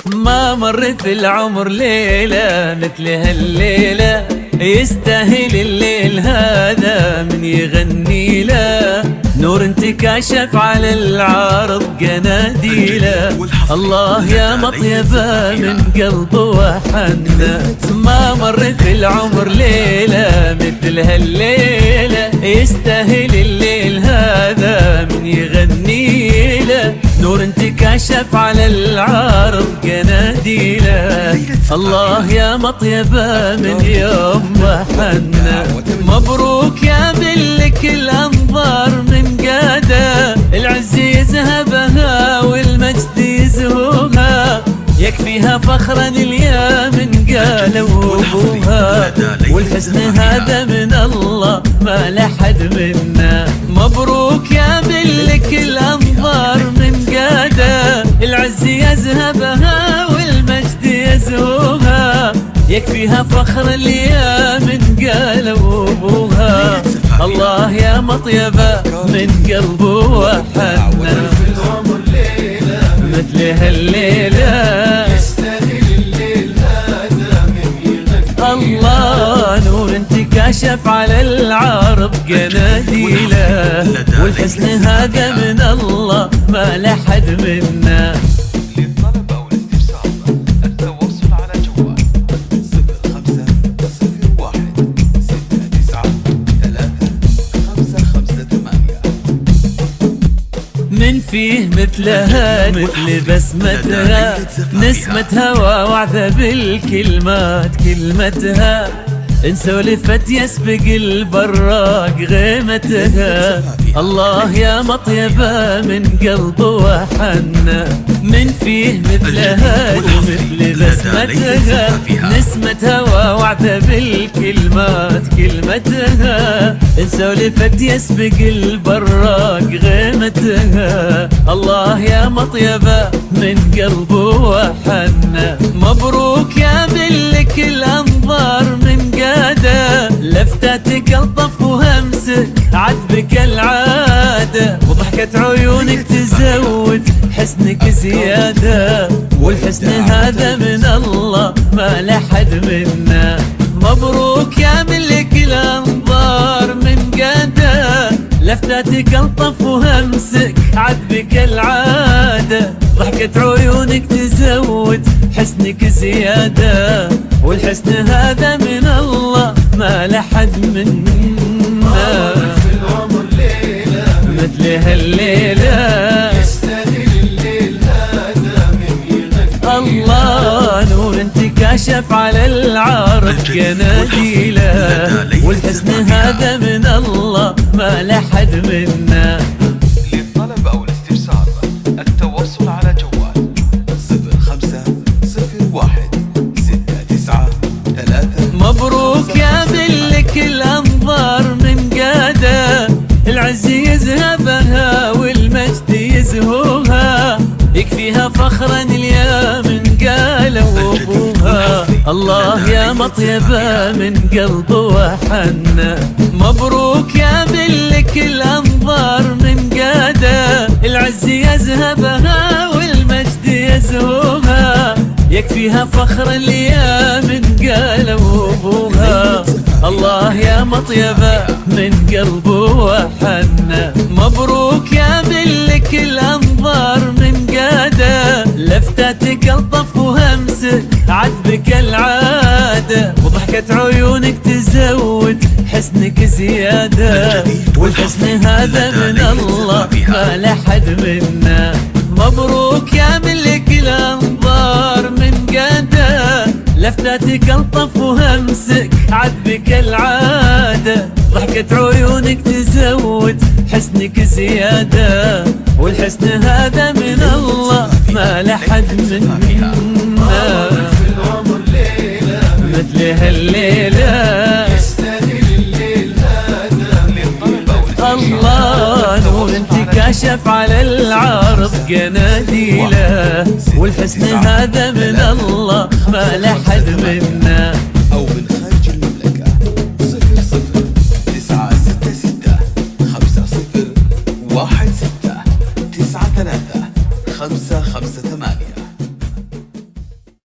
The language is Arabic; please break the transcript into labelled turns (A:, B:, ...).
A: ما مر في العمر ليلة مثل هالليلة، يستاهل الليل هذا من يغني له. نور انتكاشف على العارض قناديله، الله يا مطيبة من قلب وحنا. ما مر في العمر ليلة مثل هالليلة، يستاهل الليل هذا من يغني له. نور انتكاشف على العارض قناديله، الله يا مطيبة من يوم وحنا. مبروك يا بلك الأنظار من قادة، العز يذهبها والمجد يزهوها. يكفيها فخرا اليوم قالوا ابوها، والحزن هذا من الله ما لحد منا. مبروك يا بلك الأنظار من قادة، العز يذهبها والمجد يزهوها. يكفيها فخر اليوم قالوا ابوها، الله يا مطيبة من قلبه وحنا. مثل هالليلة الله، نور انتكاشف على العرب قناديله، والحزن هذا من الله ما لحد منا.
B: للطلب أو الاستفسار التواصل على جوال 0501693558.
A: من فيه مثلها مثل بسمتها، نسمة هوا وعذا بالكلمات كلمتها. إن سولفت يسبق البراق غيمتها، الله يا مطيبة من قلب وحنا. من فيه مثلها مثل بسمتها، نسمة هوا وعذا بالكلمات كلمتها. إن سولفت يسبق البراق غيمتها، الله يا مطيبة من قلب وحنا. مبروك يا بلك الأنظار من قادة، لفتاتك الطف وهمسك عذبك العادة. وضحكة عيونك تزود حسنك زيادة، والحسن هذا من الله ما لحد منا. مبروك يا ملك الأنظار من قادة، لفتاتك الطف وهمسك عذبك العادة. ضحكة عيونك تزود حسنك زيادة، والحسن هذا من الله ما لحد منا. مثل هالليلة الله، نور انتكاشف على العرب قناديله، والحسن هذا من الله ما لحد منا.
B: للطلب أو الاستفسار التواصل على جوال 0501693558.
A: مبروك يا بلك الأنظار من قادة، العز يذهبها والمجد يزهوها. يكفيها فخرا اليوم قالوا ابوها، الله يا مطيبة من قلب وحنا. مبروك يا بلك الأنظار من قادة، العز يذهبها والمجد يزهوها. يكفيها فخر اليوم قالوا ابوها، الله يا مطيبة من قلب وحنا. مبروك يا بلك الأنظار من قادة، لفتاتك الطف وهمسك عذبك العادة. وضحكة عيونك تزود حسنك زيادة، والحسن هذا من الله ما لحد منا. مبروك يا ملك الأنظار من قادة، لفتاتك الطف وهمسك عذبك العادة. ضحكة عيونك تزود حسنك زيادة، والحسن هذا من الله ما لحد منا. مثل هالليلة الله، نور انتكاشف على العرب قناديله، والحسن هذا من الله ما لحد منا.
B: أو من خارج المملكة 00966501693 558.